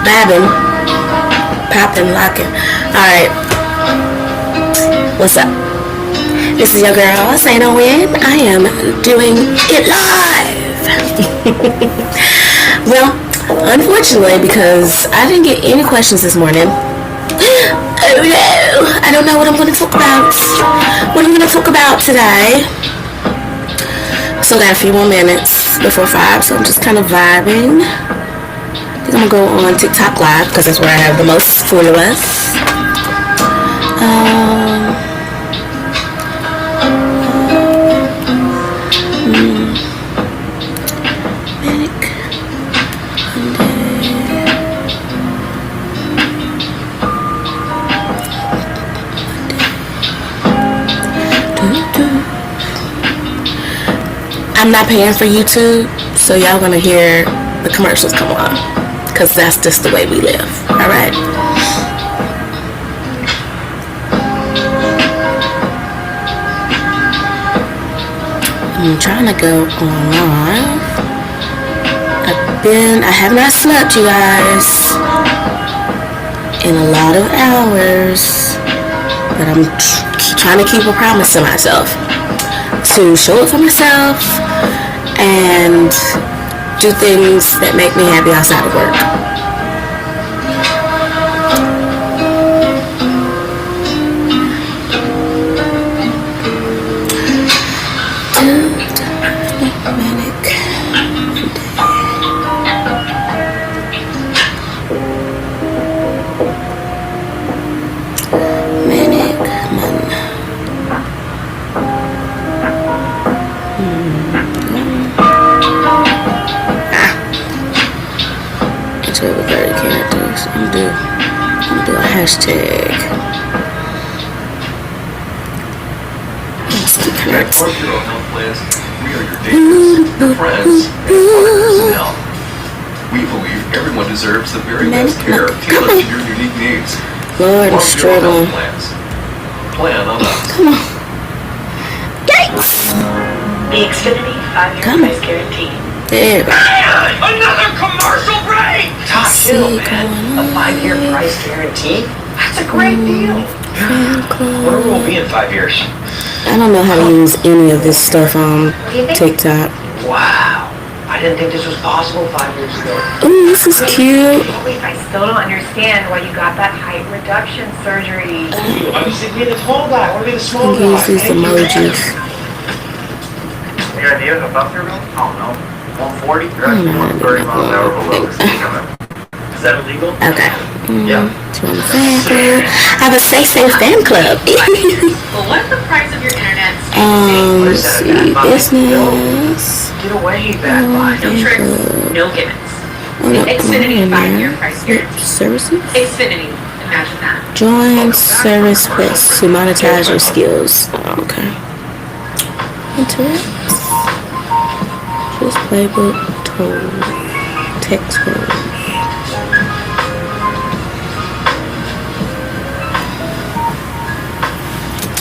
Babbing. Popping, locking. Alright. What's up? This is your girl, Sana Win. I am doing it live. Well, unfortunately, because I didn't get any questions this morning. Oh no! I don't know what I'm going to talk about. What am I going to talk about today? Still got a few more minutes before 5, so I'm just kind of vibing. I think I'm going to go on TikTok Live because that's where I have the most followers. I'm not paying for YouTube, so y'all gonna hear the commercials come on, because that's just the way we live. Alright? I'm trying to go on live. I have not slept, you guys, in a lot of hours, but I'm trying to keep a promise to myself to show up for myself and do things that make me happy outside of work. Hashtag. At Core Hero Health Plans, we are your neighbors, friends, and partners in health. We believe everyone deserves the very best care tailored to your unique needs. Lord, I'm Core Hero struggling. Health Plans. Plan on us. Come on. Yikes! The Xfinity 5-year price guarantee. There. Another commercial break! Top deal, man. A 5-year price guarantee? That's a great deal. Where will we be in 5 years? I don't know how to use any of this stuff on TikTok. Wow. I didn't think this was possible 5 years ago. Ooh, this is cute. Wait, I still don't understand why you got that height reduction surgery. I was thinking the tall guy. I want to be the small guy. Use these emojis. Any idea of the bumper room? I don't know. 140? You're actually 130 miles an hour below the speed limit. Is that illegal? Okay. Yeah. Join the fan club. I have a Say fan club. Well, what's the price of your internet? Let's see. Business. Get away, bad boy. No tricks, no gimmicks. Xfinity 5-year price guarantee. Services? Xfinity, imagine that. Join Service Quest to monetize your skills. Okay. Interrupt. Just playbook, tool, text words.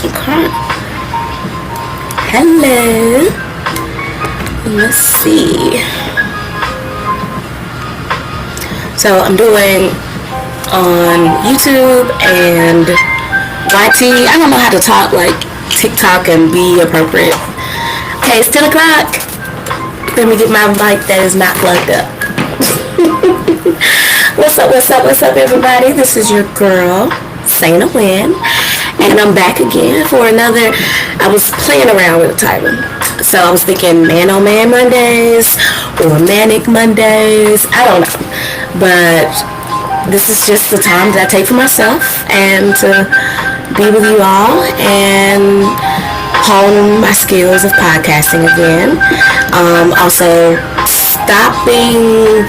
Okay. Hello. Let's see. So I'm doing on YouTube and YT. I don't know how to talk like TikTok and be appropriate. Okay, it's 10 o'clock. Let me get my mic that is not plugged up. What's up, everybody? This is your girl, Sana Win. And I'm back again for another. I was playing around with the title. So I was thinking Man on Man Mondays or Manic Mondays. I don't know. But this is just the time that I take for myself and to be with you all and hone my skills of podcasting again. Also, stopping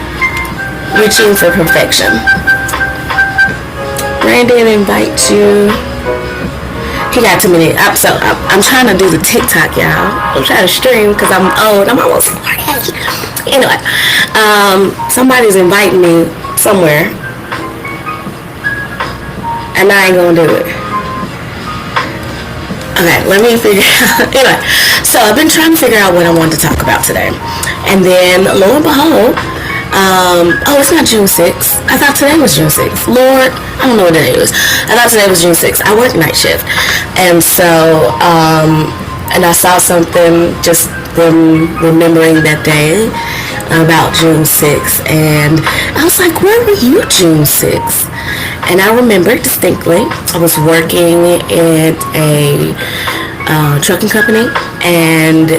reaching for perfection. Brandon invites you. He got too many. I'm trying to do the TikTok, y'all. I'm trying to stream because I'm old. I'm almost 40. Anyway, somebody's inviting me somewhere, and I ain't gonna do it. Okay, let me figure out. Anyway, so I've been trying to figure out what I want to talk about today, and then lo and behold, Oh, it's not June 6th. I thought today was June 6th. Lord, I don't know what today was. I thought today was June 6th. I work night shift. And so, and I saw something just from remembering that day about June 6th. And I was like, where were you June 6th? And I remember distinctly, I was working at a trucking company, and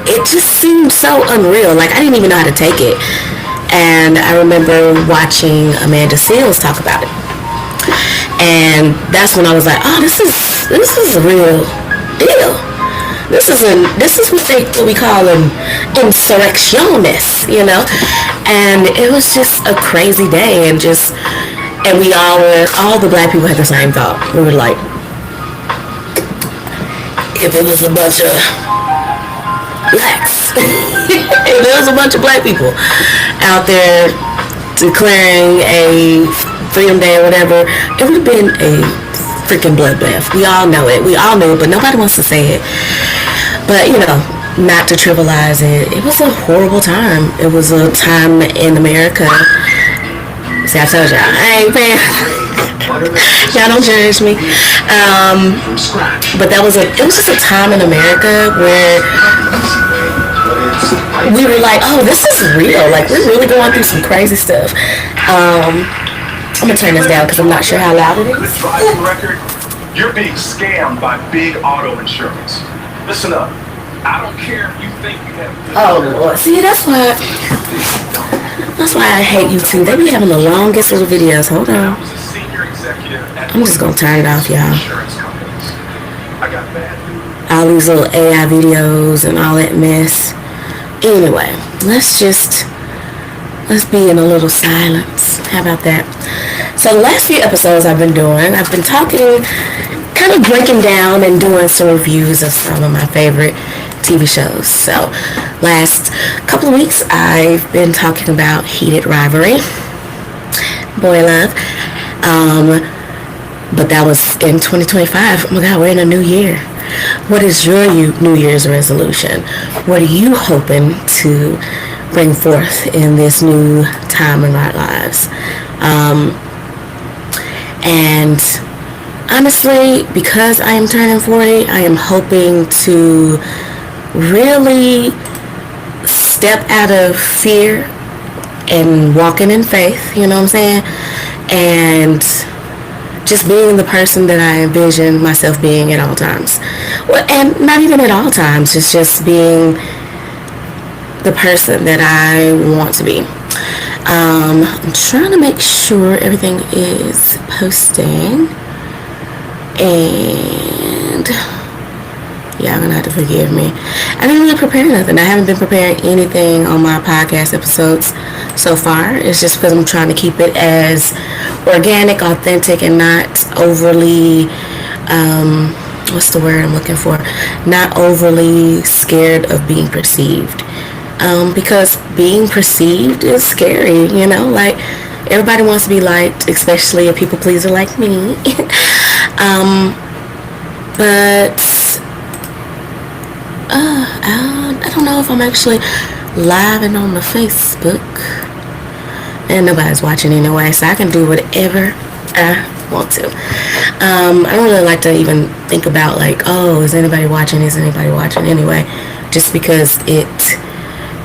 it just seemed so unreal. Like, I didn't even know how to take it. And I remember watching Amanda Seales talk about it. And that's when I was like, oh, this is a real deal. This is what we call an insurrectionist, you know? And it was just a crazy day, and we all the black people had the same thought. We were like, if it was a bunch of blacks, if there was a bunch of black people out there declaring a Freedom Day or whatever, it would have been a freaking bloodbath. We all know it. We all knew it, but nobody wants to say it. But, you know, not to trivialize it, it was a horrible time. It was a time in America. See, I told y'all, I ain't paying. Y'all don't judge me. But it was just a time in America where we were like, oh, this is real. Like, we're really going through some crazy stuff. I'm gonna turn this down because I'm not sure how loud it The is. driving record, you're being scammed by big auto insurance. Listen up. I don't care if you think you have good Oh Lord, see, that's why I hate YouTube. They be having the longest little videos. Hold I on. was a senior executive at I'm just gonna turn it off, y'all. insurance companies. I got bad news. All these little AI videos and all that mess. Anyway, let's be in a little silence. How about that? So the last few episodes I've been talking, kind of breaking down and doing some reviews of some of my favorite TV shows. So last couple of weeks I've been talking about Heated Rivalry, Boy Love. But that was in 2025. Oh my God, we're in a new year. What is your New Year's resolution? What are you hoping to bring forth in this new time in our lives? And honestly, because I am turning 40, I am hoping to really step out of fear and walking in faith, you know what I'm saying? And just being the person that I envision myself being at all times. Well, and not even at all times, it's just being the person that I want to be. I'm trying to make sure everything is posting, and y'all gonna have to forgive me. I didn't really prepare nothing. I haven't been preparing anything on my podcast episodes so far. It's just because I'm trying to keep it as organic, authentic, and not overly, what's the word I'm looking for? Not overly scared of being perceived. Because being perceived is scary, you know? Like, everybody wants to be liked, especially a people pleaser like me. But I don't know if I'm actually live and on the Facebook, and nobody's watching anyway, so I can do whatever I want to. I don't really like to even think about like, oh, is anybody watching anyway, just because it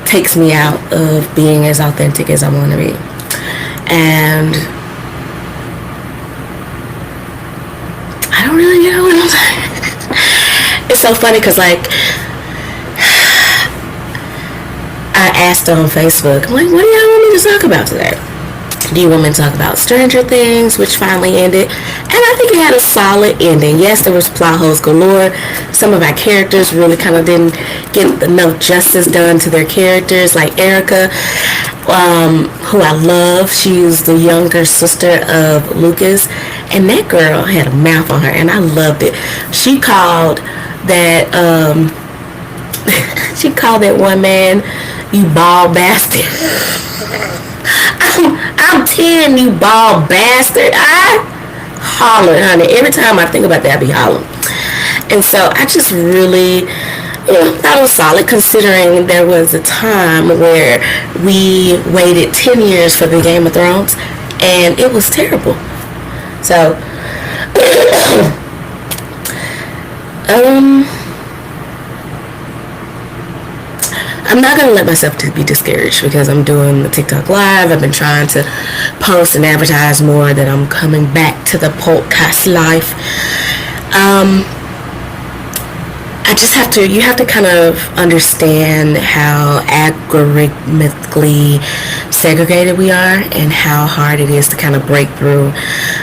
takes me out of being as authentic as I want to be. And I don't really know what I'm saying. It's so funny because, like, I asked on Facebook, I'm like, what do y'all want me to talk about today? Do you want me to talk about Stranger Things, which finally ended? And I think it had a solid ending. Yes, there was plot holes galore. Some of our characters really kind of didn't get enough justice done to their characters, like Erica, who I love. She's the younger sister of Lucas, and that girl had a mouth on her, and I loved it. She called that one man, you bald bastard. I'm 10, you bald bastard. I hollered, honey. Every time I think about that, I be hollering. And so I just really that was solid considering there was a time where we waited 10 years for the Game of Thrones and it was terrible. So, I'm not going to let myself be discouraged because I'm doing the TikTok live. I've been trying to post and advertise more that I'm coming back to the podcast life. You have to kind of understand how algorithmically segregated we are and how hard it is to kind of break through,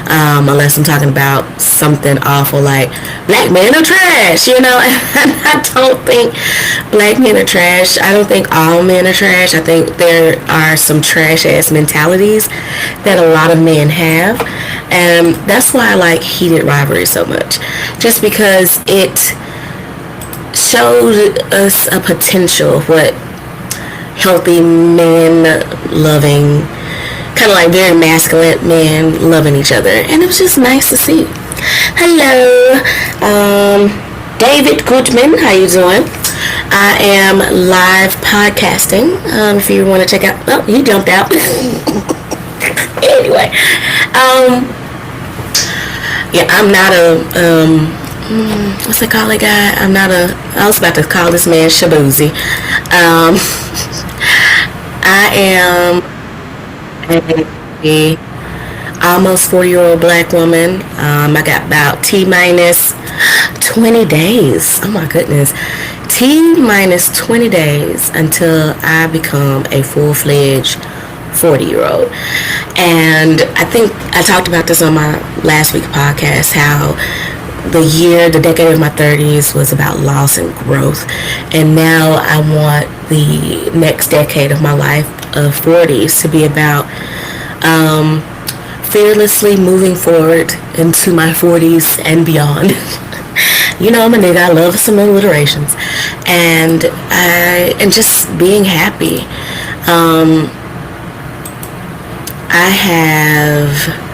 unless I'm talking about something awful like black men are trash, and I don't think black men are trash. I don't think all men are trash. I think there are some trash ass mentalities that a lot of men have, and that's why I like Heated Rivalry so much, just because it showed us a potential of what healthy men loving, kind of like very masculine men loving each other, and it was just nice to see. Hello, David Goodman, how you doing? I am live podcasting. If you want to check out, oh, he jumped out. Anyway, yeah, I'm not a what's the call it guy? I was about to call this man Shabuzi. I am a almost 40-year-old black woman. I got about T-minus 20 days. Oh my goodness. T-minus 20 days until I become a full-fledged 40-year-old. And I think I talked about this on my last week's podcast, how the decade of my 30s was about loss and growth, and now I want the next decade of my life of 40s to be about fearlessly moving forward into my 40s and beyond. I'm a nigga, I love some alliterations, and just being happy. I have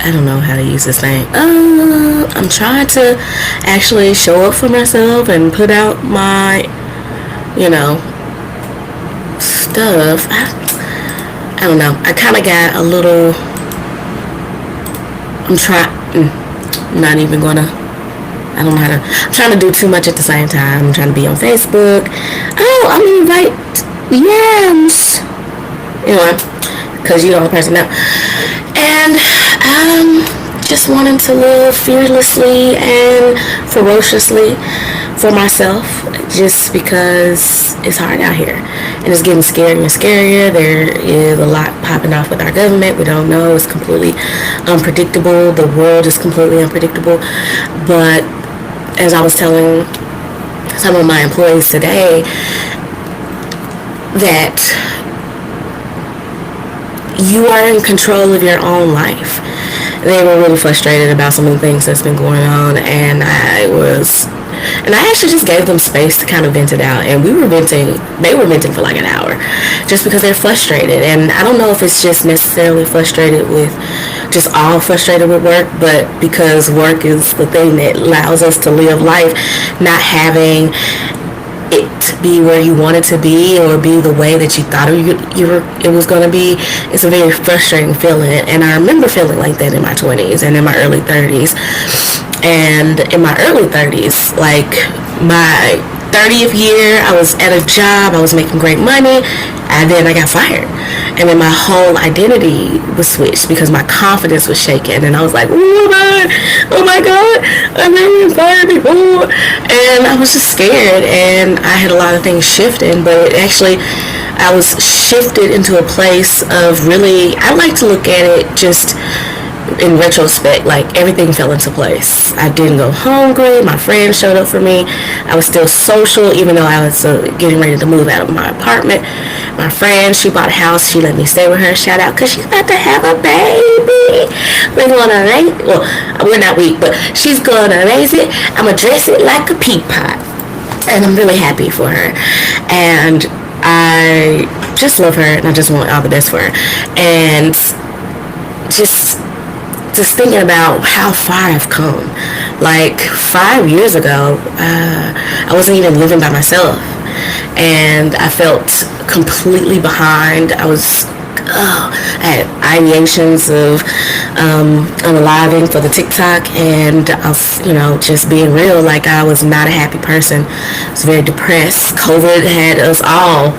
I don't know how to use this thing. I'm trying to actually show up for myself and put out my, stuff. I don't know. I kind of got a little, I'm trying to do too much at the same time. I'm trying to be on Facebook. Oh, I'm going to invite yams. Because you know the person now. And just wanting to live fearlessly and ferociously for myself, just because it's hard out here and it's getting scarier and scarier. There is a lot popping off with our government. We don't know. It's completely unpredictable. The world is completely unpredictable. But as I was telling some of my employees today, that you are in control of your own life. They were really frustrated about some of the things that's been going on, and I actually just gave them space to kind of vent it out, and they were venting for like an hour, just because they're frustrated. And I don't know if it's just necessarily frustrated with work, but because work is the thing that allows us to live life, not having it be where you want it to be or be the way that you thought it was going to be. It's a very frustrating feeling, and I remember feeling like that in my 20s and in my early 30s. And in my early 30s, like my 30th year, I was at a job, I was making great money, and then I got fired. And then my whole identity was switched because my confidence was shaken, and I was like, oh my God, I've never been fired before. And I was just scared, and I had a lot of things shifting, but I was shifted into a place of really, I like to look at it just in retrospect, like everything fell into place. I didn't go hungry. My friends showed up for me. I was still social, even though I was getting ready to move out of my apartment. My friend, she bought a house. She let me stay with her. Shout out, because she's about to have a baby. We're gonna raise, well, we're not weak, but she's gonna raise it. I'm gonna dress it like a pea pot, and I'm really happy for her. And I just love her, and I just want all the best for her. And just thinking about how far I've come. Like 5 years ago, I wasn't even living by myself, and I felt completely behind. I had ideations of unaliving for the TikTok, and I was, just being real, like I was not a happy person. I was very depressed. COVID had us all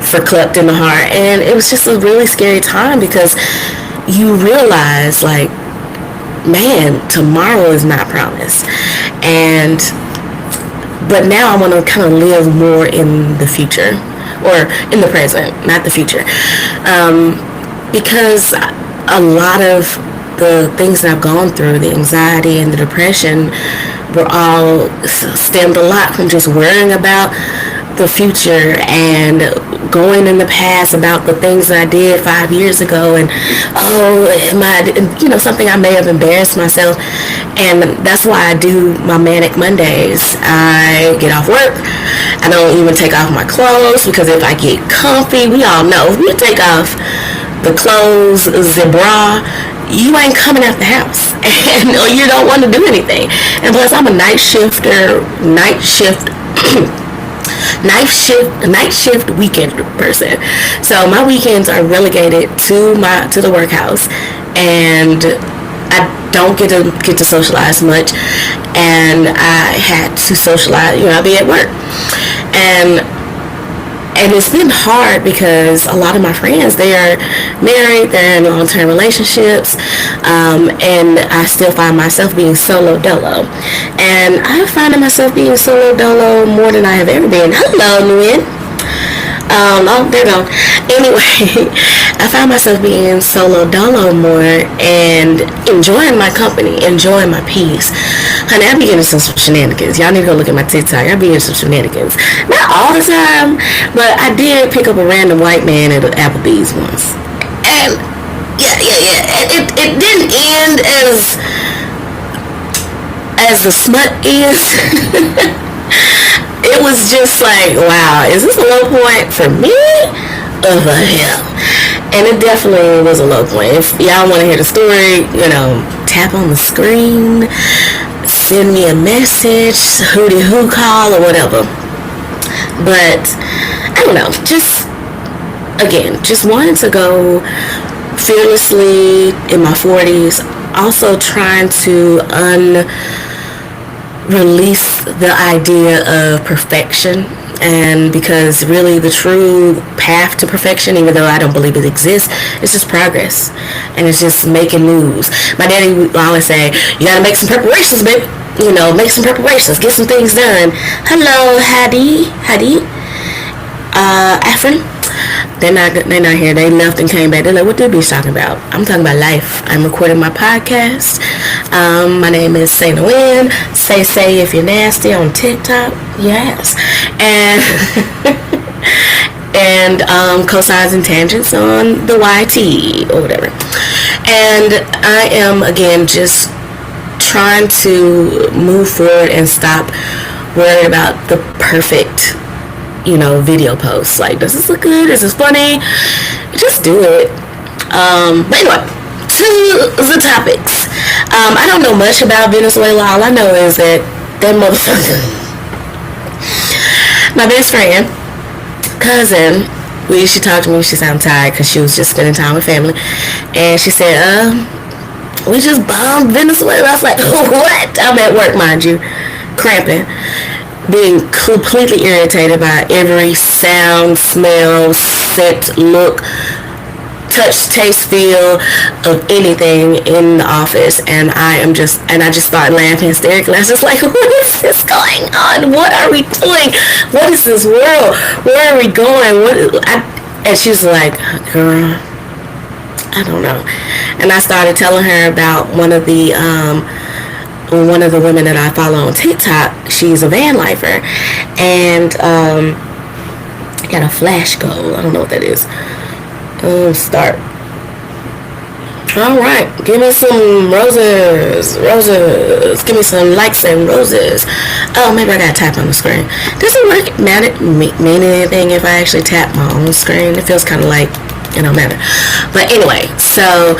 verklempt in the heart, and it was just a really scary time because you realize, like, man, tomorrow is not promised. But now I want to kind of live more in the future, or in the present, not the future, because a lot of the things that I've gone through, the anxiety and the depression, were all stemmed a lot from just worrying about the future and going in the past about the things that I did 5 years ago, and something I may have embarrassed myself. And that's why I do my Manic Mondays. I get off work, I don't even take off my clothes, because if I get comfy, we all know, if you take off the clothes, the bra, you ain't coming out the house, and or you don't want to do anything. And plus, I'm a night shift weekend person. So my weekends are relegated to the workhouse, and I don't get to socialize much. And I had to socialize, I'll be at work, and it's been hard because a lot of my friends, they are married, they're in long-term relationships, and I still find myself being solo dolo. And I find myself being solo dolo more than I have ever been. Hello, Nguyen. There you go. Anyway, I find myself being solo dolo more and enjoying my company, enjoying my peace. Honey, I be getting some shenanigans. Y'all need to go look at my TikTok. I be getting some shenanigans. Not all the time, but I did pick up a random white man at Applebee's once. And yeah. It didn't end as the smut is. It was just like, wow, is this a low point for me or for him? And it definitely was a low point. If y'all want to hear the story, tap on the screen, send me a message, who call or whatever. But I don't know, just wanted to go fearlessly in my 40s, also trying to release the idea of perfection. And because really the true path to perfection, even though I don't believe it exists, it's just progress, and it's just making moves. My daddy would always say, you gotta make some preparations, baby. Make some preparations, get some things done. Hello, Hadi, Afrin. They're not here. They left and came back. They're like, what did bitch talking about? I'm talking about life. I'm recording my podcast. My name is Say No In. Say if you're nasty on TikTok. Yes. And Cosigns and Tangents on the YT or whatever. And I am, again, just trying to move forward and stop worrying about the perfect video posts. Like, does this look good? Is this funny? Just do it. But anyway, to the topics. I don't know much about Venezuela. All I know is that motherfucker, my best friend, cousin, she talked to me. She sounded tired because she was just spending time with family, and she said, we just bombed Venezuela. I was like, what? I'm at work, mind you, cramping, being completely irritated by every sound, smell, scent, look, touch, taste, feel of anything in the office. And I just started laughing hysterically. I was just like, what is this going on? What are we doing? What is this world? Where are we going? And she was like, girl, I don't know. And I started telling her about one of the women that I follow on TikTok. She's a van lifer, and got a flash goal. I don't know what that is. Start. All right, give me some roses. Give me some likes and roses. Oh, maybe I gotta tap on the screen. Does it mean anything if I actually tap my own screen? It feels kind of like it don't matter. But anyway, so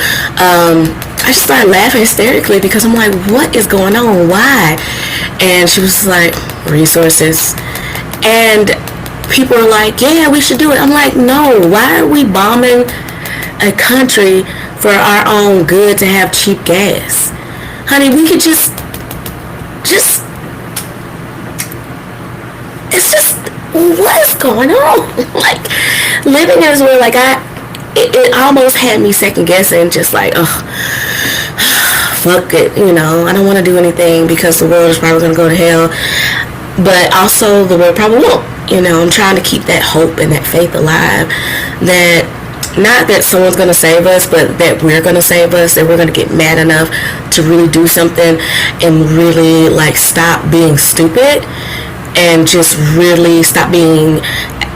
I just started laughing hysterically because I'm like, what is going on? Why? And she was like, resources. And people are like, yeah, we should do it. I'm like, no, why are we bombing a country for our own good to have cheap gas? Honey, we could just, it's just, what is going on? Like, living in this world, like, it almost had me second guessing, just like, ugh, fuck it, you know, I don't want to do anything because the world is probably going to go to hell, but also the world probably won't, you know. I'm trying to keep that hope and that faith alive, that not that someone's going to save us, but that we're going to save us, that we're going to get mad enough to really do something and really, like, stop being stupid and just really stop being,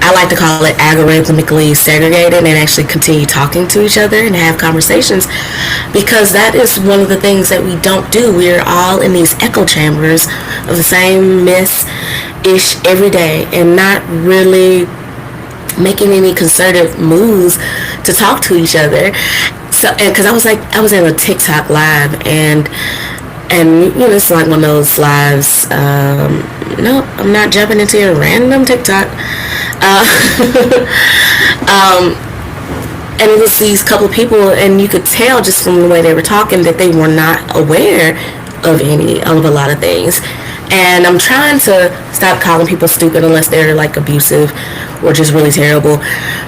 I like to call it, algorithmically segregated, and actually continue talking to each other and have conversations, because that is one of the things that we don't do. We're all in these echo chambers of the same mess-ish every day and not really making any concerted moves to talk to each other. So, and because I was in a TikTok live, and you know, it's like one of those lives. No, I'm not jumping into a random TikTok. And it was these couple of people, and you could tell just from the way they were talking that they were not aware of a lot of things. And I'm trying to stop calling people stupid unless they're like abusive or just really terrible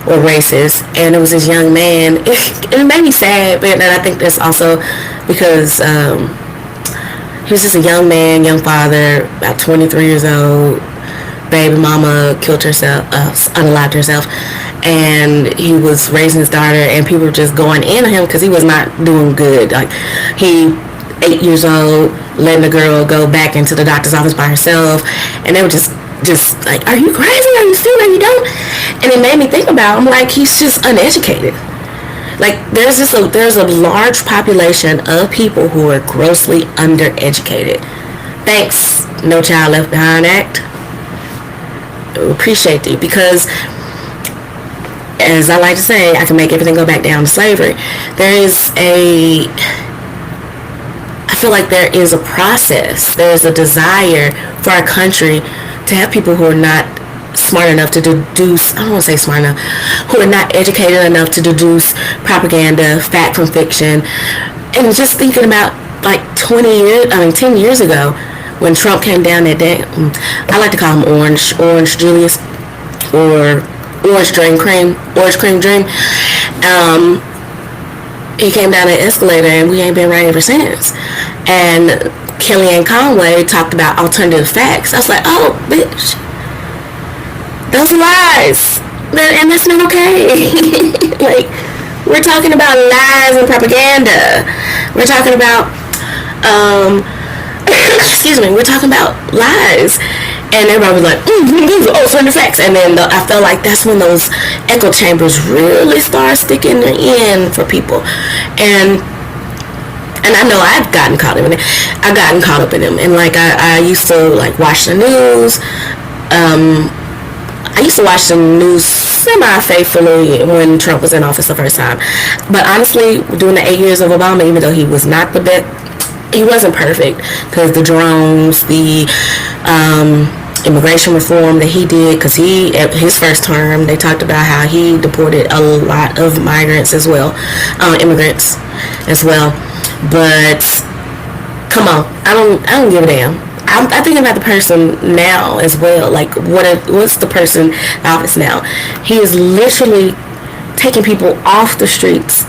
or racist. And it was this young man. It made me sad, but I think that's also because he was just a young man, young father, about 23 years old. Baby mama killed herself, unalived herself, and he was raising his daughter, and people were just going in on him because he was not doing good. Like, he 8 years old, letting the girl go back into the doctor's office by herself, and they were just like, are you crazy? Are you stupid? Are you dumb? And it made me think about, I'm like, he's just uneducated. Like, there's a large population of people who are grossly undereducated. Thanks, No Child Left Behind Act. I appreciate you, because, as I like to say, I can make everything go back down to slavery. I feel like there is a process. There is a desire for our country to have people who are not smart enough to deduce, I don't want to say smart enough, who are not educated enough to deduce propaganda, fact from fiction. And just thinking about like 10 years ago when Trump came down that day, I like to call him Orange Julius, or Orange Cream Dream. He came down the escalator and we ain't been right ever since. And Kellyanne Conway talked about alternative facts. I was like, oh, bitch, those are lies, and that's not okay. Like, we're talking about lies and propaganda. We're talking about, we're talking about lies. And everybody was like, these are alternative facts. And then I felt like that's when those echo chambers really start sticking in for people. And I know I've gotten caught up in it. I've gotten caught up in them. And like, I used to like watch the news. I used to watch the news semi-faithfully when Trump was in office the first time. But honestly, during the 8 years of Obama, even though he was not the best, he wasn't perfect, because the drones, the immigration reform that he did, because at his first term, they talked about how he deported a lot of migrants as well, immigrants as well. But come on, I don't give a damn. I'm thinking about the person now as well. Like, what's the person in office now? He is literally taking people off the streets.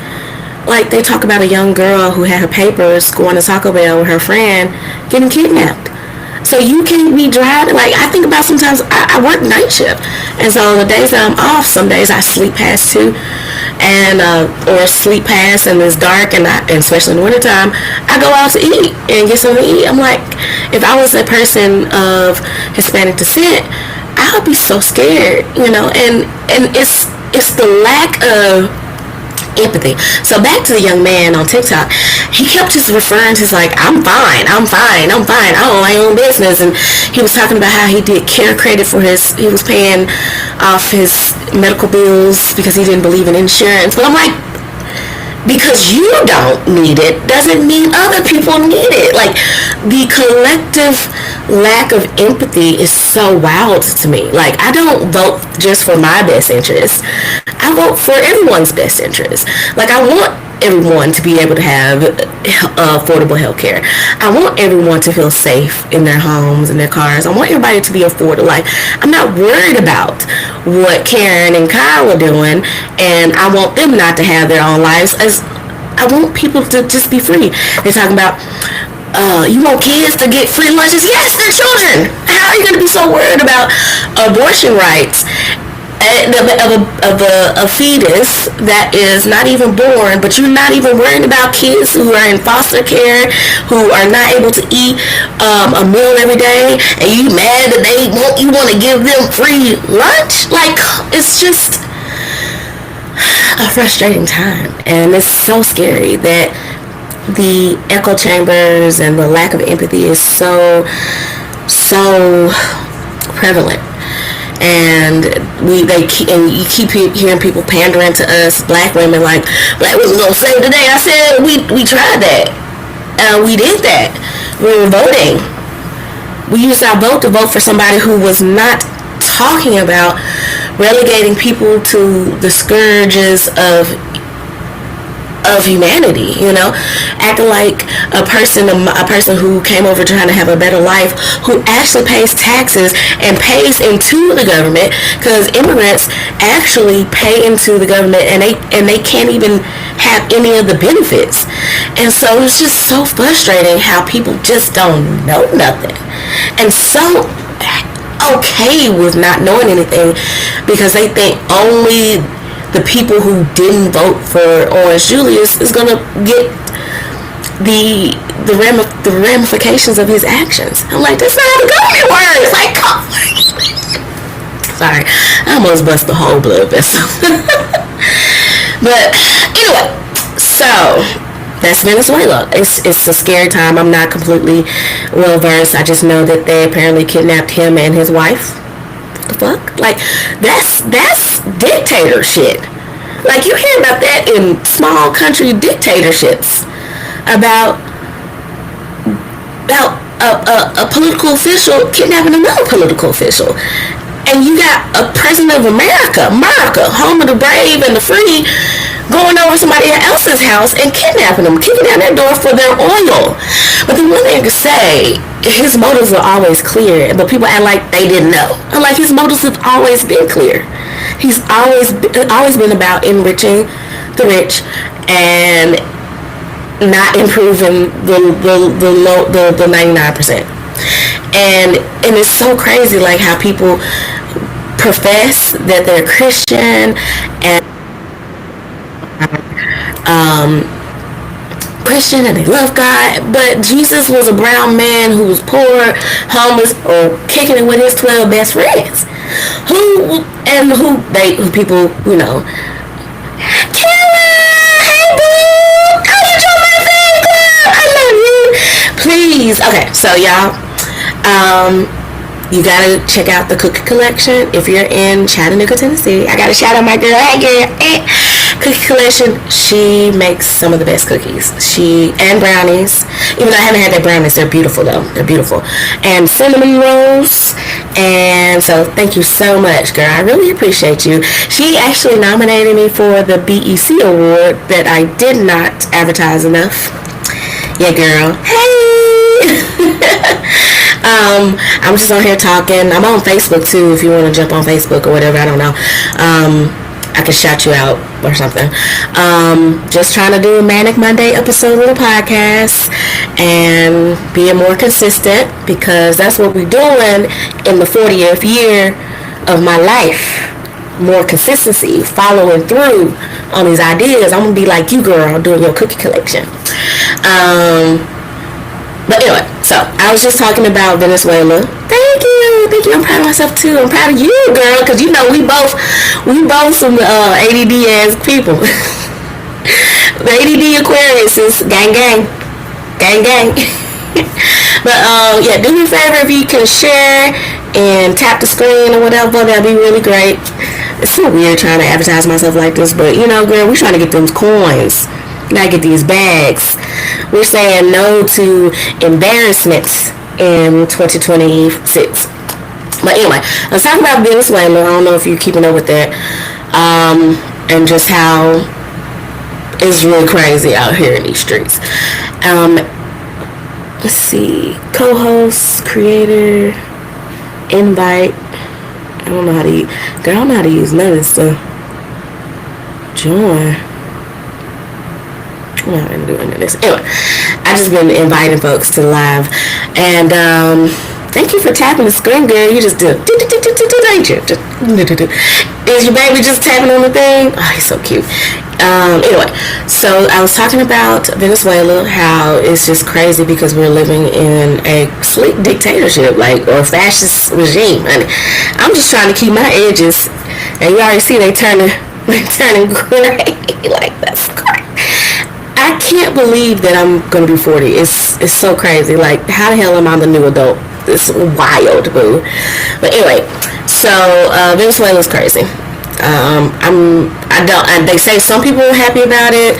Like, they talk about a young girl who had her papers going to Taco Bell with her friend getting kidnapped. So you can't be driving. Like, I think about sometimes I work night shift, and so the days that I'm off, some days I sleep past 2, and or sleep past and it's dark, and especially in the wintertime, I go out to eat and get something to eat. I'm like, if I was a person of Hispanic descent, I would be so scared, you know. And it's the lack of empathy. So back to the young man on TikTok, he kept just referring to, like, I'm fine, I own my own business. And he was talking about how he did care credit for he was paying off his medical bills because he didn't believe in insurance. But I'm like, because you don't need it doesn't mean other people need it. Like, the collective lack of empathy is so wild to me. Like, I don't vote just for my best interest. I vote for everyone's best interest. Like, I want everyone to be able to have affordable health care. I want everyone to feel safe in their homes and their cars. I want everybody to be affordable. Like, I'm not worried about what Karen and Kyle are doing, and I want them not to have their own lives. As I want people to just be free. They're talking about, you want kids to get free lunches? Yes, they're children. How are you going to be so worried about abortion rights of a fetus that is not even born, but you're not even worried about kids who are in foster care, who are not able to eat a meal every day, and you mad that you want to give them free lunch? Like, it's just a frustrating time, and it's so scary that the echo chambers and the lack of empathy is so prevalent. And you keep hearing people pandering to us black women, like, black women gonna save the day. I said we tried that. We did that. We were voting. We used our vote to vote for somebody who was not talking about relegating people to the scourges of humanity, acting like a person who came over trying to have a better life, who actually pays taxes and pays into the government, because immigrants actually pay into the government, and they can't even have any of the benefits. And so it's just so frustrating how people just don't know nothing, and so okay with not knowing anything, because they think only the people who didn't vote for Orange Julius is gonna get the ramifications of his actions. I'm like, that's not how the government works. Like, sorry, I almost bust the whole blood vessel. But anyway, so that's Venezuela. It's a scary time. I'm not completely well versed. I just know that they apparently kidnapped him and his wife. The fuck? Like, that's dictator shit. Like, you hear about that in small country dictatorships, about a political official kidnapping another political official. And you got a president of America, home of the brave and the free, going over somebody else's house and kidnapping them, kicking down their door for their oil. But the one thing to say, his motives are always clear, but people act like they didn't know. I'm like, his motives have always been clear. He's always been about enriching the rich and not improving the 99%. And it's so crazy, like, how people profess that they're Christian and and they love God, but Jesus was a brown man who was poor, homeless, or kicking it with his 12 best friends, who people, Kayla, hey boo, oh, you joined my fan club, I love you, please. Okay, so y'all, you gotta check out the cookie collection if you're in Chattanooga, Tennessee. I gotta shout out my girl. Hey girl. Cookie collection. She makes some of the best cookies. And brownies. Even though I haven't had their brownies, they're beautiful though. They're beautiful. And cinnamon rolls. And so thank you so much, girl. I really appreciate you. She actually nominated me for the BEC award that I did not advertise enough. Yeah, girl. Hey. I'm just on here talking. I'm on Facebook too, if you want to jump on Facebook or whatever. I don't know. I can shout you out or something. Just trying to do a Manic Monday episode of the podcast and being more consistent, because that's what we're doing in the 40th year of my life. More consistency, following through on these ideas. I'm gonna be like you, girl, doing your cookie collection. But anyway, so I was just talking about Venezuela. Thank you. I'm proud of myself too. I'm proud of you, girl, because we both some ADD ass people. The ADD Aquarius is gang. But yeah, do me a favor if you can share and tap the screen or whatever. That'd be really great. It's so weird trying to advertise myself like this, but girl, we're trying to get those coins. Gotta get these bags. We're saying no to embarrassments in 2026. But anyway, let's talk about Venezuela. I don't know if you're keeping up with that. And just how it's really crazy out here in these streets. Let's see. Co-host, creator, invite. I don't know how to use. Girl, I don't know how to use none of this stuff. Join. I'm not gonna do any of this. Anyway, I just been inviting folks to the live, and thank you for tapping the screen, girl. You just do. Is your baby just tapping on the thing? Oh, he's so cute. Anyway, so I was talking about Venezuela, how it's just crazy because we're living in a slick dictatorship, or fascist regime. And I'm just trying to keep my edges, and you already see they turning gray. Like, that's crazy. I can't believe that I'm gonna be 40. It's so crazy. Like, how the hell am I the new adult? It's wild, boo. But anyway, so Venezuela's crazy. They say some people are happy about it,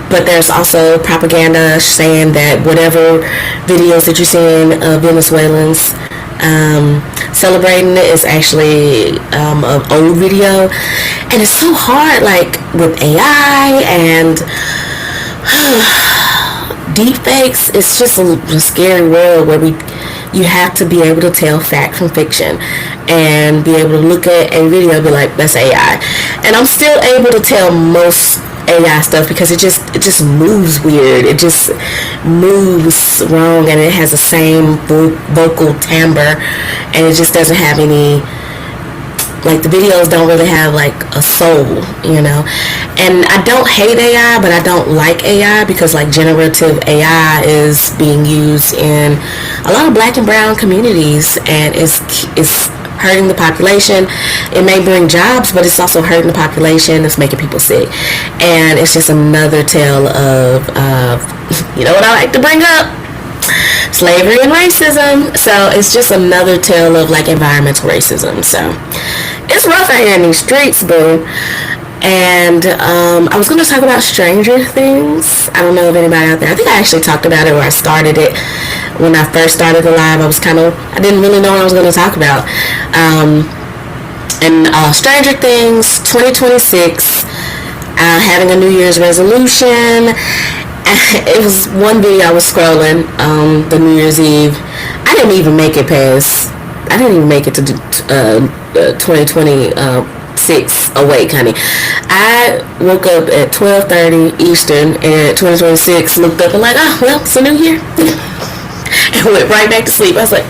but there's also propaganda saying that whatever videos that you're seeing of Venezuelans celebrating it is actually an old video, and it's so hard, like with AI and deep fakes. It's just a scary world where you have to be able to tell fact from fiction and be able to look at a video and be like, that's AI. And I'm still able to tell most AI stuff because it just moves weird. It just moves wrong, and it has the same vocal timbre, and it just doesn't have any, like, the videos don't really have like a soul, you know. And I don't hate AI, but I don't like AI because, like, generative AI is being used in a lot of black and brown communities, and it's hurting the population. It may bring jobs, but it's also hurting the population. It's making people sick, and it's just another tale of you know what I like to bring up? Slavery and racism. So it's just another tale of, like, environmental racism. So it's rough out here in these streets, boo. And I was going to talk about Stranger Things. I don't know if anybody out there, I think I actually talked about it, or I started it when I first started the live. I didn't really know what I was going to talk about. And Stranger Things 2026, having a New Year's resolution. It was one video I was scrolling the New Year's Eve. I didn't even make it to 2026 awake, honey. I woke up at 12:30 Eastern and 2026, looked up and like, oh, well, it's a new year. And went right back to sleep. I was like,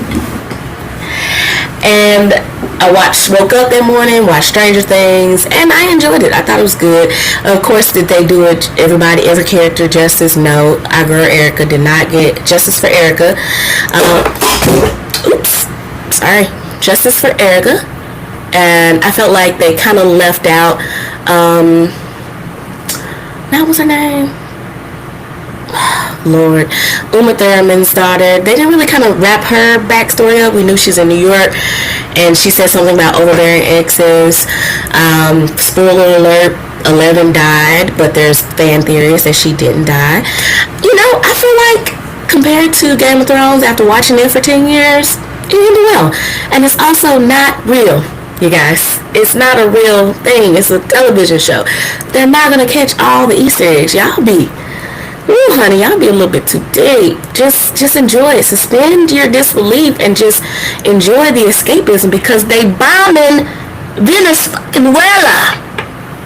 and I woke up that morning, watched Stranger Things, and I enjoyed it. I thought it was good. Of course, did they do it, every character justice? No. Our girl Erica did not get justice for Erica. Justice for Erica. And I felt like they kind of left out, what was her name? Lord, Uma Thurman's daughter. They didn't really kind of wrap her backstory up. We knew she's in New York, and she said something about overbearing exes. Spoiler alert, 11 died, but there's fan theories that she didn't die. You know, I feel like compared to Game of Thrones, after watching it for 10 years, it ended well. And it's also not real, you guys. It's not a real thing. It's a television show. They're not going to catch all the Easter eggs. Y'all be a little bit too deep. Just enjoy it. Suspend your disbelief and just enjoy the escapism, because they bombing Venezuela.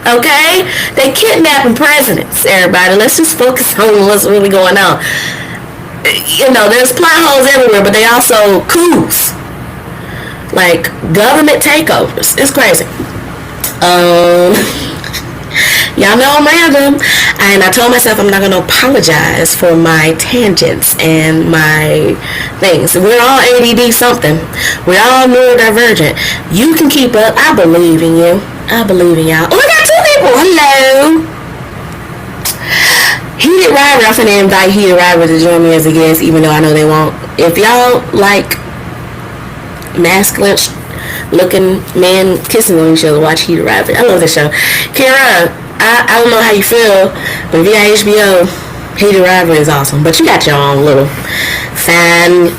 Okay? They kidnapping presidents, everybody. Let's just focus on what's really going on. You know, there's plot holes everywhere, but they also coups. Like, government takeovers. It's crazy. Y'all know I'm random, and I told myself I'm not going to apologize for my tangents and my things. We're all ADD something. We're all neurodivergent. You can keep up. I believe in you. I believe in y'all. Oh, I got two people. Hello. Heated Rival. I'm going to invite Heated Rival to join me as a guest, even though I know they won't. If y'all like masculine looking men kissing on each other, watch Heated Rival. I love this show. Kara, I don't know how you feel, but if you got HBO, Heated Rivalry is awesome. But you got your own little fine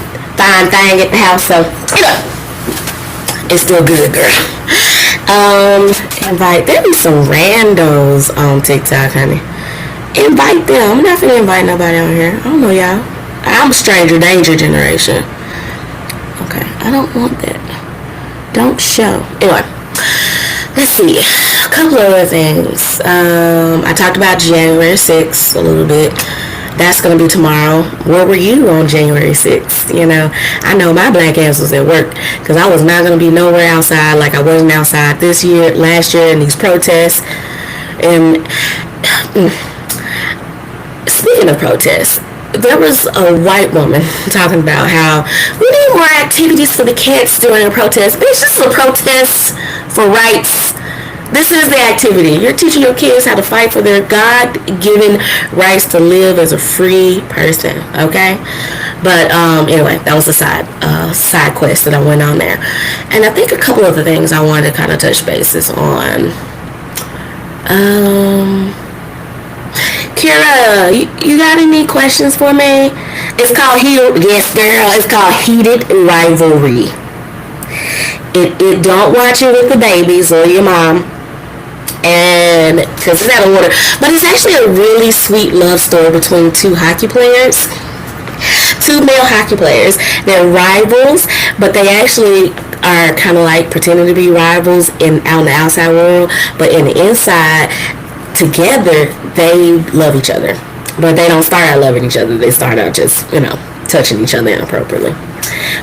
thing at the house, so you know, it's still good, girl. Invite. There be some randos on TikTok, honey. Invite them. I'm not finna invite nobody on here. I don't know y'all. I'm stranger danger generation. Okay, I don't want that. Don't show. Anyway, let's see. A couple of other things. I talked about January 6th a little bit. That's going to be tomorrow. Where were you on January 6th? You know, I know my black ass was at work because I was not going to be nowhere outside like I wasn't outside last year in these protests. And speaking of protests, there was a white woman talking about how we need more activities for the kids during a protest. Bitch, this is a protest for rights. This is the activity. You're teaching your kids how to fight for their God-given rights to live as a free person, okay? But anyway, that was a side quest that I went on there. And I think a couple of the things I wanted to kind of touch bases on. Kira, you got any questions for me? It's called it's called Heated Rivalry. It don't watch it with the babies or your mom. And because it's out of order, but it's actually a really sweet love story between two male hockey players. They're rivals, but they actually are kind of like pretending to be rivals out in the outside world, but in the inside, together they love each other. But they don't start out loving each other. They start out just, you know, touching each other inappropriately.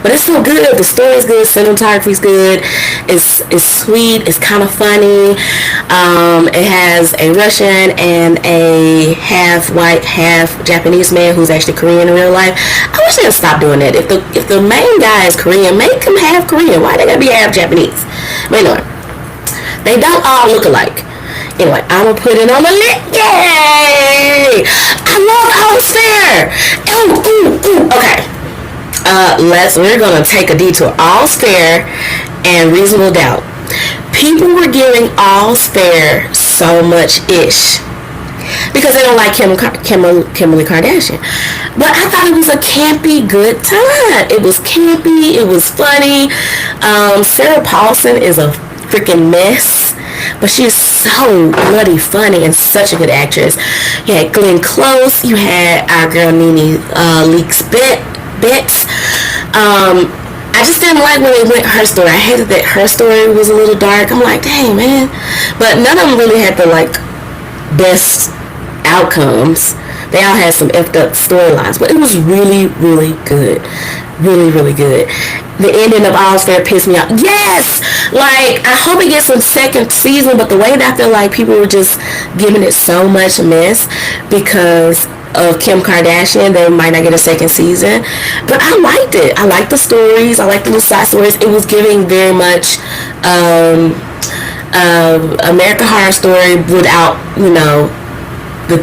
But it's so good. The story's good. Cinematography's good. It's sweet. It's kind of funny. It has a Russian and a half white, half Japanese man who's actually Korean in real life. I wish they'd stop doing that. If the main guy is Korean, make him half Korean. Why they gotta be half Japanese? But anyway, they don't all look alike. Anyway, I'm gonna put it on the list. Yay! I love All's Fair. Ooh. Okay. We're gonna take a detour. All's Fair and Reasonable Doubt. People were giving All's Fair so much ish because they don't like Kimberly Kardashian. But I thought it was a campy good time. It was campy. It was funny. Sarah Paulson is a freaking mess, but she's so bloody funny and such a good actress. You had Glenn Close. You had our girl Nene Leakes Betts. I just didn't like when they went her story. I hated that her story was a little dark. I'm like, dang, man. But none of them really had the like best outcomes. They all had some effed up storylines, but it was really, really good. Really, really good. The ending of All's Fair pissed me off. Yes! Like, I hope it gets some second season, but the way that I feel like people were just giving it so much mess because of Kim Kardashian, they might not get a second season. But I liked it. I liked the stories. I liked the little side stories. It was giving very much American Horror Story without, you know, the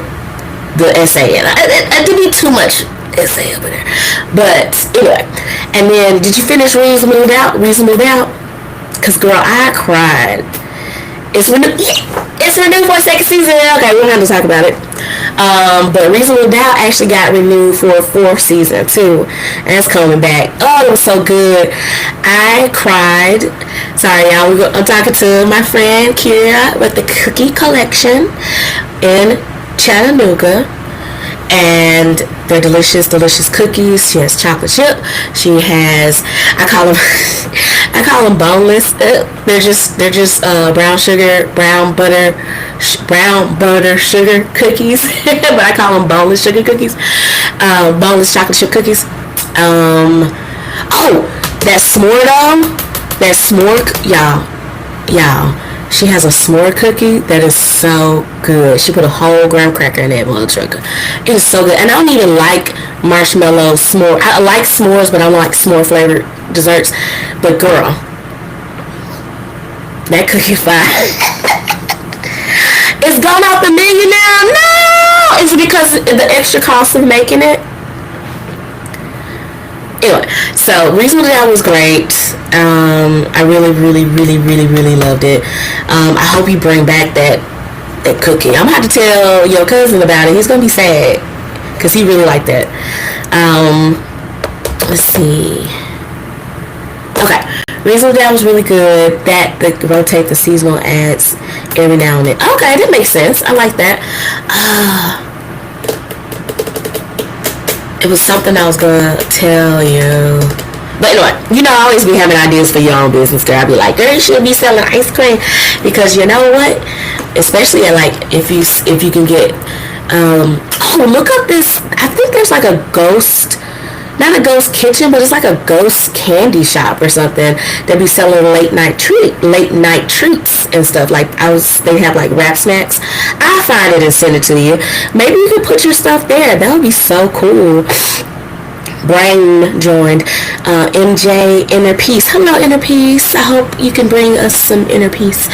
essay. And it didn't be too much essay over there. But anyway, and then did you finish Reasonable Doubt? Because girl, I cried. It's renewed for a second season. Okay, we don't have to talk about it. But Reasonable Doubt actually got renewed for a fourth season too, and it's coming back. Oh, it was so good. I cried. Sorry, y'all. I'm talking to my friend Kira with the Cookie Collection in Chattanooga, and they're delicious cookies. She has chocolate chip. She has, I call them boneless. They're just brown butter sugar cookies, but I call them boneless sugar cookies. Boneless chocolate chip cookies. That s'more though. That s'more, y'all. She has a s'more cookie that is so good. She put a whole graham cracker in that motherfucker. It is so good. And I don't even like marshmallow s'more. I like s'mores, but I don't like s'more flavored desserts. But girl, that cookie fire. It's gone off $1 million now. No! Is it because of the extra cost of making it? Anyway, so Reasonable Doubt was great. I really, really, really, really, really loved it. I hope you bring back that at cooking. I'm gonna have to tell your cousin about it. He's gonna be sad because he really liked that. Let's see. Okay, Reasonable Doubt was really good. That they rotate the seasonal ads every now and then. Okay, that makes sense. I like that. It was something I was gonna tell you. But anyway, you know, I always be having ideas for your own business, girl. I be like, girl, you should be selling ice cream, because you know what? Especially at, like, if you can get, oh, look up this. I think there's like a ghost, not a ghost kitchen, but it's like a ghost candy shop or something that be selling late night treats and stuff. Like they have like rap snacks. I'll find it and send it to you. Maybe you can put your stuff there. That would be so cool. Brain joined. MJ Inner Peace. Hello, Inner Peace. I hope you can bring us some inner peace.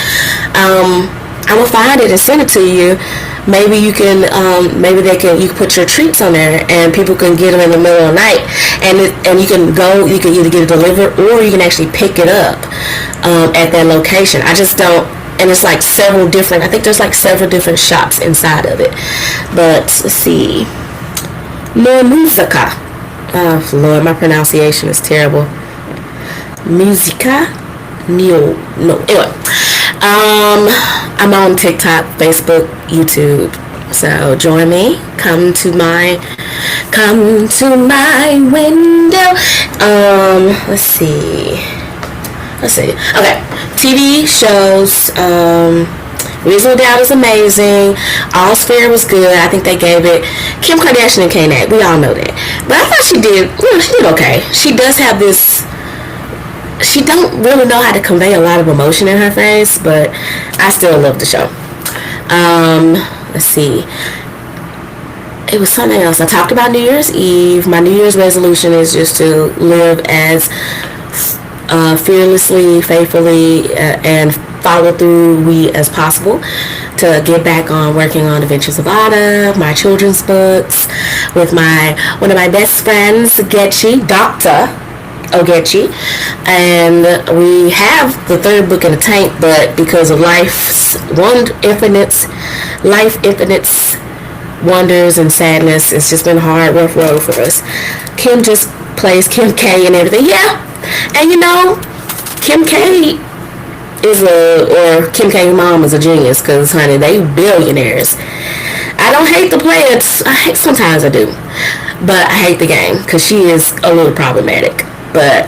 I will find it and send it to you. Maybe you can, you can put your treats on there and people can get them in the middle of the night, and you can either get it delivered or you can actually pick it up at that location. I just don't, and it's like I think there's like several different shops inside of it. But let's see. No Musica. Oh Lord, my pronunciation is terrible. Musica? No. Anyway. I'm on TikTok, Facebook, YouTube. So join me. Come to my window. Let's see. Okay. TV shows. Reasonable Doubt is amazing. All Fair was good. I think they gave it. Kim Kardashian and K-Nat. We all know that. But I thought she did okay. She does have this. She don't really know how to convey a lot of emotion in her face, but I still love the show. Let's see. It was something else. I talked about New Year's Eve. My New Year's resolution is just to live as fearlessly, faithfully, and follow through as possible, to get back on working on Adventures of Ada, my children's books, with one of my best friends, Dr. Ogechi, and we have the third book in the tank, but because of life's infinite wonders and sadness, it's just been a hard, rough road for us. Kim just plays Kim K and everything. Yeah, and you know, Kim K or Kim K's mom is a genius, because honey, they billionaires. I don't hate the players. Sometimes I do, but I hate the game because she is a little problematic. But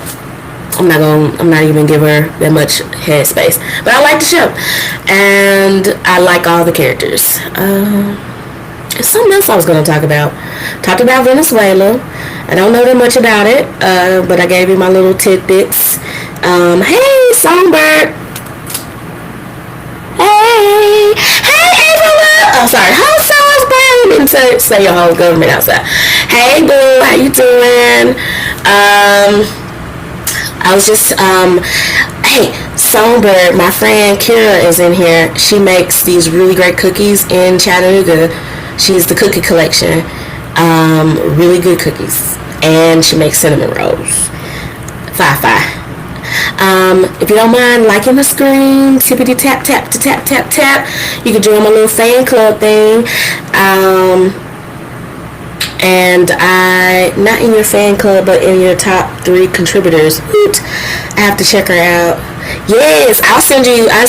I'm not even give her that much headspace. But I like the show, and I like all the characters. There's something else I was going to talk about. Talked about Venezuela. I don't know that much about it, but I gave you my little tidbits. Hey, Songbird. Hey, April. Oh, sorry. How so's Brown? And say your whole government outside. Hey, boo. How you doing? I was just, hey, Songbird, my friend Kira is in here. She makes these really great cookies in Chattanooga. She's the Cookie Collection. Really good cookies. And she makes cinnamon rolls. Fi. If you don't mind liking the screen, tippity tap tap to tap tap tap. You can join my little fan club thing. And not in your fan club, but in your top 3 contributors. Woot. I have to check her out. Yes, I'll send you her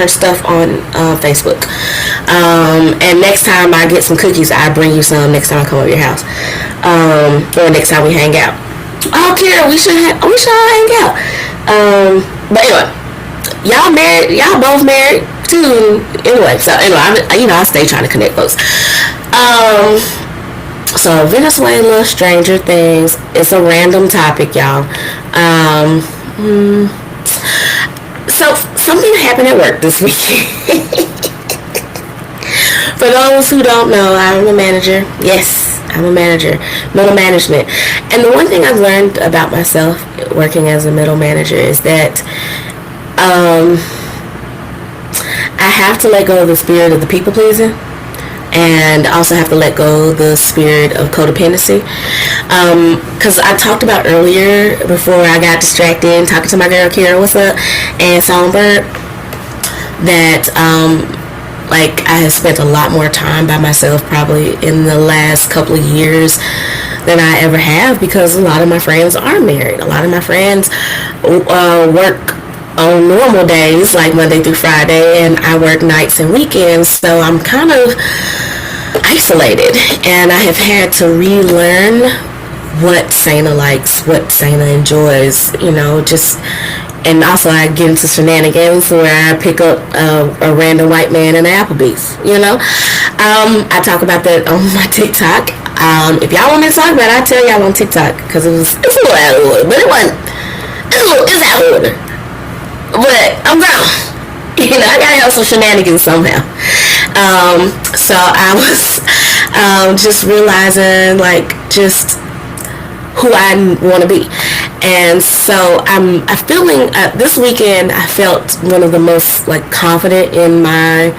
stuff on Facebook. And next time I get some cookies, I bring you some next time I come over your house. Or next time we hang out. Oh, Kira, we should all hang out. But anyway, y'all married? Y'all both married too? Anyway, I stay trying to connect folks. So Venezuela, Stranger Things. It's a random topic, y'all. So something happened at work this weekend. For those who don't know, I'm a manager. Yes, I'm a manager. Middle management. And the one thing I've learned about myself working as a middle manager is that I have to let go of the spirit of the people pleasing, and also have to let go of the spirit of codependency. Because I talked about earlier, before I got distracted, talking to my girl Kira, what's up, and Songbird. that like I have spent a lot more time by myself probably in the last couple of years than I ever have, because a lot of my friends are married. A lot of my friends work on normal days like Monday through Friday, and I work nights and weekends, so I'm kind of isolated, and I have had to relearn what Sana likes, what Sana enjoys, you know, just. And also I get into shenanigans where I pick up a random white man in an Applebee's, you know. I talk about that on my TikTok. If y'all want me to talk about it, I'll tell y'all on TikTok, because it's a little out of order, but it's out of order. But I'm grown. You know, I gotta have some shenanigans somehow. So I was just realizing, like, just who I want to be. And so I'm feeling this weekend I felt one of the most like confident in my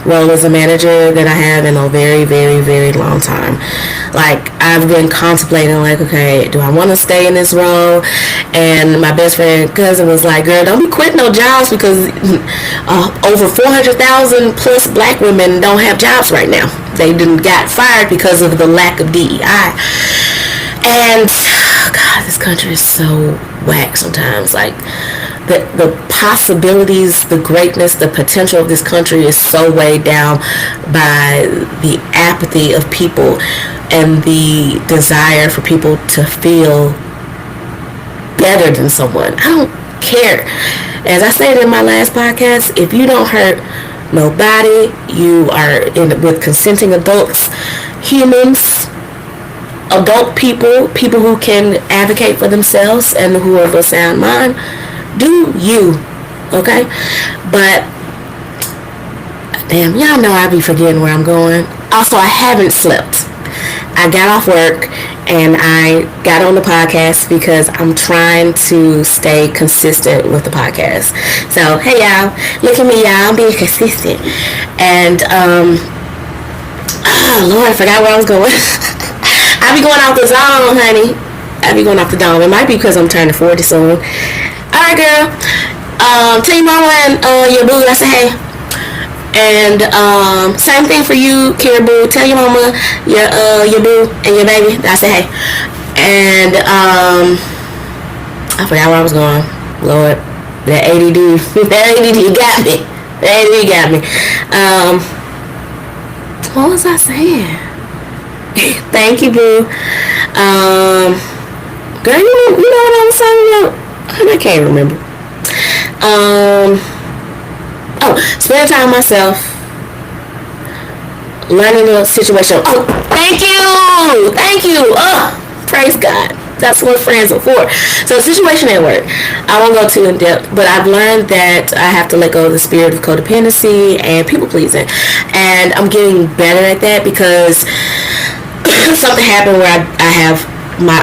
role as a manager that I have in a very, very, very long time. Like, I've been contemplating, like, okay, do I want to stay in this role? And my best friend cousin was like, girl, don't be quitting no jobs, because over 400,000 plus black women don't have jobs right now. They didn't got fired because of the lack of DEI. And God, this country is so whack sometimes. Like, the possibilities, the greatness, the potential of this country is so weighed down by the apathy of people and the desire for people to feel better than someone. I don't care. As I said in my last podcast, if you don't hurt nobody, you are with consenting adults, humans, adult people who can advocate for themselves and who are of a sound mind, do you, okay? But damn, y'all know I be forgetting where I'm going. Also, I haven't slept. I got off work and I got on the podcast because I'm trying to stay consistent with the podcast. So, hey y'all, look at me, y'all, I'm being consistent. And Lord, I forgot where I was going. I be going off the zone, honey. I be going off the dome. It might be because I'm turning 40 soon. Alright, girl. Tell your mama and your boo I say hey. And same thing for you, Kira Boo. Tell your mama, your boo, and your baby I say hey. And I forgot where I was going. Lord, that ADD, that ADD got me. That ADD got me. What was I saying? Thank you, boo. Girl, you know what I was saying about? I can't remember. Spend time with myself, learning the situation. Oh, thank you. Oh, praise God. That's what friends are for. So, situation at work, I won't go too in depth, but I've learned that I have to let go of the spirit of codependency and people pleasing, and I'm getting better at that because something happened where I have my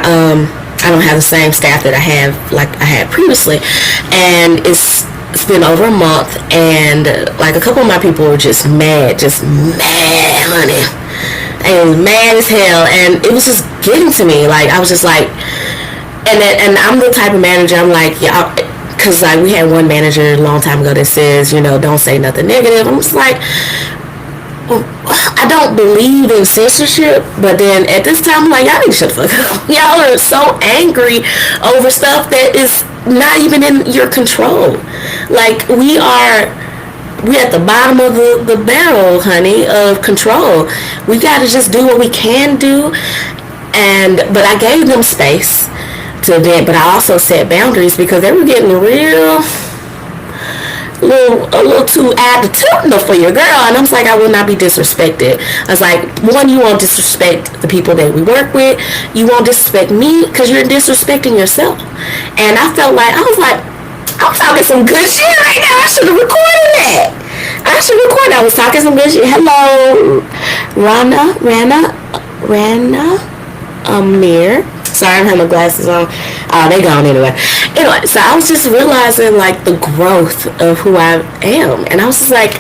I don't have the same staff that I had previously, and it's been over a month, and like a couple of my people were just mad, honey. They was mad as hell, and it was just getting to me. Like, I was just like, and I'm the type of manager, I'm like, y'all, because like we had one manager a long time ago that says, you know, don't say nothing negative. I'm just like, I don't believe in censorship, but then at this time I'm like, y'all need to shut the fuck up. Y'all are so angry over stuff that is not even in your control. Like, we're at the bottom of the barrel, honey, of control. We gotta just do what we can do. But I gave them space to vent, but I also set boundaries because they were getting a little too attitudinal for your girl, and I was like, I will not be disrespected. I was like, one, you won't disrespect the people that we work with. You won't disrespect me because you're disrespecting yourself. And I felt like I'm talking some good shit right now. I should have recorded that. I was talking some good shit. Hello, Rana, Amir. Sorry, I don't have my glasses on. They gone anyway. Anyway, so I was just realizing like the growth of who I am, and I was just like,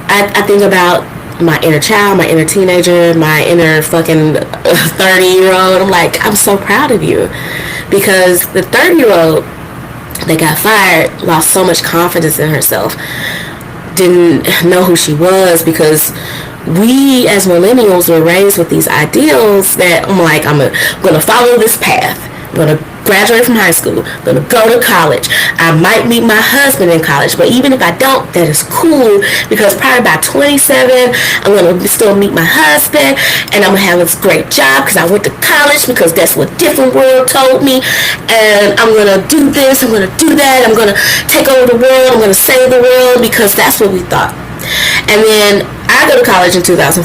I think about my inner child, my inner teenager, my inner fucking 30-year-old. I'm like, I'm so proud of you, because the 30-year-old that got fired lost so much confidence in herself, didn't know who she was, because we as millennials were raised with these ideals that I'm like, I'm gonna follow this path. I'm gonna graduate from high school. I'm gonna go to college. I might meet my husband in college, but even if I don't, that is cool, because probably by 27, I'm gonna still meet my husband, and I'm gonna have this great job because I went to college, because that's what Different World told me, and I'm gonna do this, I'm gonna do that, I'm gonna take over the world, I'm gonna save the world, because that's what we thought. And then I go to college in 2004,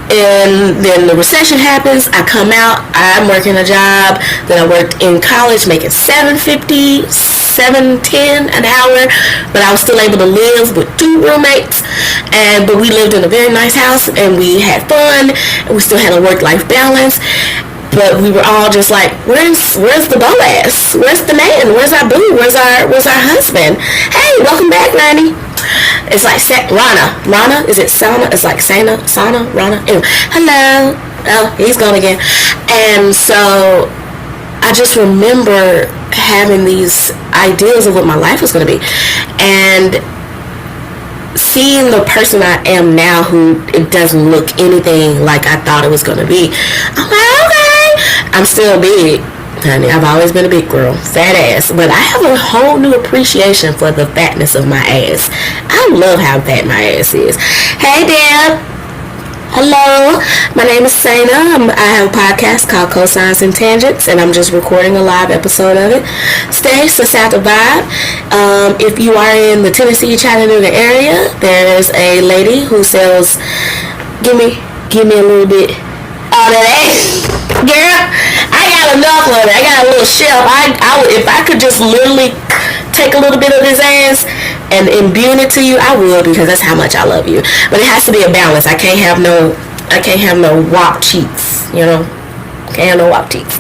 and then the recession happens. I come out, I'm working a job that I worked in college making $7.50, $7.10 an hour, but I was still able to live with 2 roommates, but we lived in a very nice house, and we had fun, and we still had a work-life balance. But we were all just like, where's the Boaz? Where's the man? Where's our boo? Where's our husband? Hey, welcome back, Randy. It's like Rana. Is it Sana? It's like Sana, Rana. Anyway, hello. Oh, he's gone again. And so I just remember having these ideas of what my life was going to be, and seeing the person I am now, who it doesn't look anything like I thought it was going to be. I'm like, okay, I'm still big, honey. I've always been a big girl, fat ass, but I have a whole new appreciation for the fatness of my ass. I love how fat my ass is. Hey, Deb. Hello, my name is Sana. I have a podcast called Cosigns and Tangents, and I'm just recording a live episode of it. Stay Sasata Vibe. If you are in the Tennessee, Chattanooga area, there's a lady who sells, give me a little bit. Oh, that ass. Girl, I got enough of it. I got a little shelf. If I could just literally take a little bit of this ass and imbue it to you, I would, because that's how much I love you. But it has to be a balance. I can't have no wop cheeks, you know. Can't have no wop cheeks.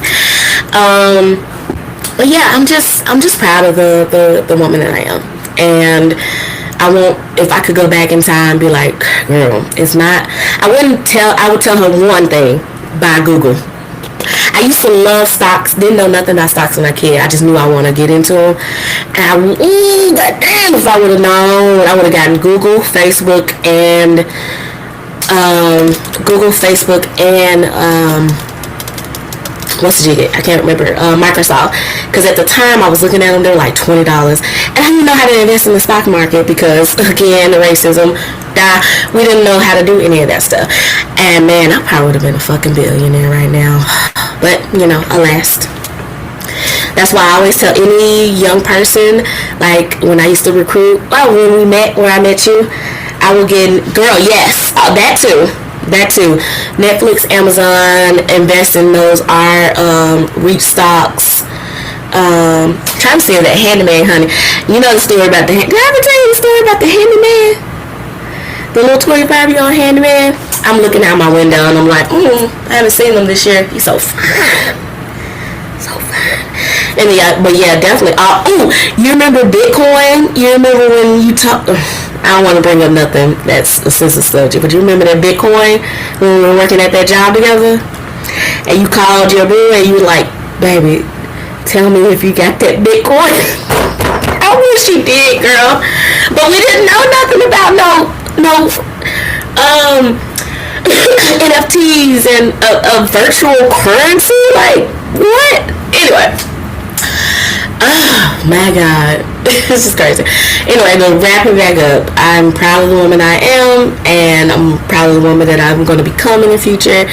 But yeah, I'm just proud of the woman that I am. And I won't, if I could go back in time, be like, girl, it's not, I would tell her one thing: buy Google. I used to love stocks, didn't know nothing about stocks when I was a kid. I just knew I want to get into them. And goddamn, if I would have known, I would have gotten Google, Facebook, and what's the jig? I can't remember. Microsoft. Because at the time I was looking at them, they were like $20. And I didn't know how to invest in the stock market because, again, the racism. We didn't know how to do any of that stuff. And man, I probably would have been a fucking billionaire right now. But, you know, alas. That's why I always tell any young person, like when I used to recruit, when I met you, I would get, girl, yes, that too. Netflix, Amazon, invest in those REIT stocks. Trying to say that handyman, honey. You know the story about did I ever tell you the story about the handyman? The little 25-year-old handyman? I'm looking out my window and I'm like, I haven't seen him this year. He's so fine. So fine. And but yeah, definitely. You remember Bitcoin? You remember when you talked? I don't want to bring up nothing that's a sensitive subject, but you remember that Bitcoin when we were working at that job together? And you called your boo and you were like, baby, tell me if you got that Bitcoin. I wish you did, girl. But we didn't know nothing about no NFTs and a virtual currency. Like, what? Anyway. Oh my God. This is crazy. Anyway, to wrap it back up, I'm proud of the woman I am, and I'm proud of the woman that I'm going to become in the future.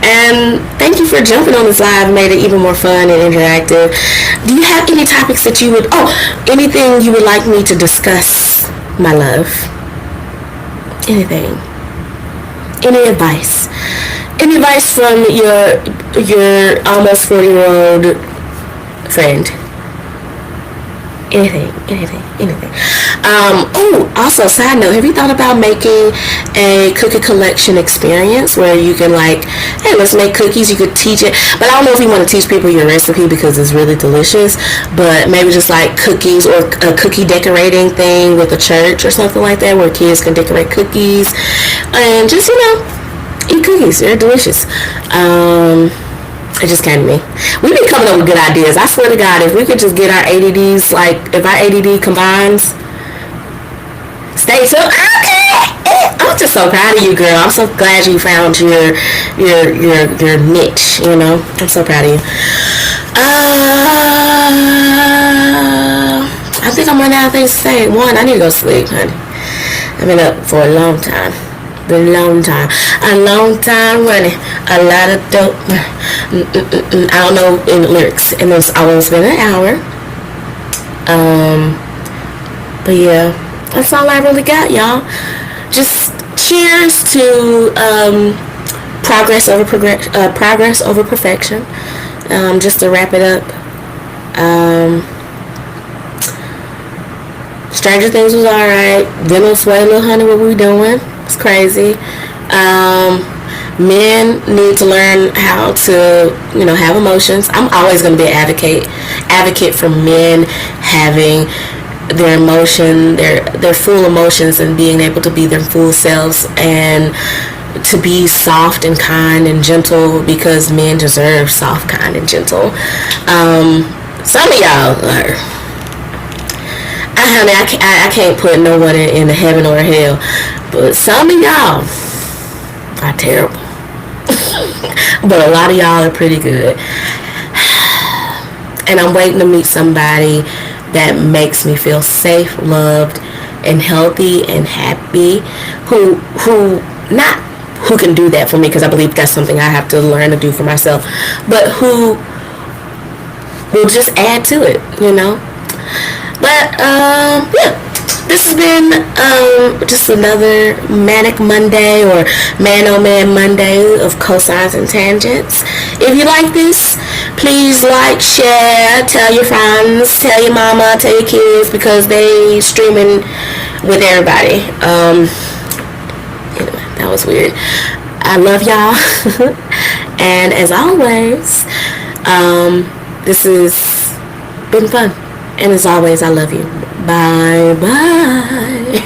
And thank you for jumping on this live, made it even more fun and interactive. Do you have any topics that you would, anything you would like me to discuss, my love? Anything? Any advice? Any advice from your almost 40-year-old friend? Anything. Also, side note, have you thought about making a cookie collection experience where you can like, hey, let's make cookies, you could teach it, but I don't know if you want to teach people your recipe because it's really delicious, but maybe just like cookies or a cookie decorating thing with a church or something like that where kids can decorate cookies and just, eat cookies. They're delicious. It just came to me. We've been coming up with good ideas. I swear to God, if we could just get our ADDs, like, if our ADD combines, Stay tuned. Okay. I'm just so proud of you, girl. I'm so glad you found your niche. You know, I'm so proud of you. I think I'm running out of things to say. One, I need to go sleep, honey. I've been up for a long time. A long time running. A lot of dope. I don't know any lyrics, and it's almost been an hour. But yeah, that's all I really got, y'all. Just cheers to progress over perfection. Just to wrap it up. Stranger Things was alright. Venom Sway, Little Honey, what we doing? It's crazy. Men need to learn how to, have emotions. I'm always going to be an advocate for men having their emotion, their full emotions, and being able to be their full selves and to be soft and kind and gentle, because men deserve soft, kind, and gentle. Some of y'all are, I can't put no one in the heaven or hell, but some of y'all are terrible. But a lot of y'all are pretty good. And I'm waiting to meet somebody that makes me feel safe, loved, and healthy and happy, who can do that for me, because I believe that's something I have to learn to do for myself, but who will just add to it, But yeah, this has been just another manic Monday, or man oh man Monday of cosines and tangents. If you like this, please like, share, tell your friends, tell your mama, tell your kids, because they streaming with everybody. Anyway, that was weird. I love y'all. And as always, this has been fun. And as always, I love you. Bye bye.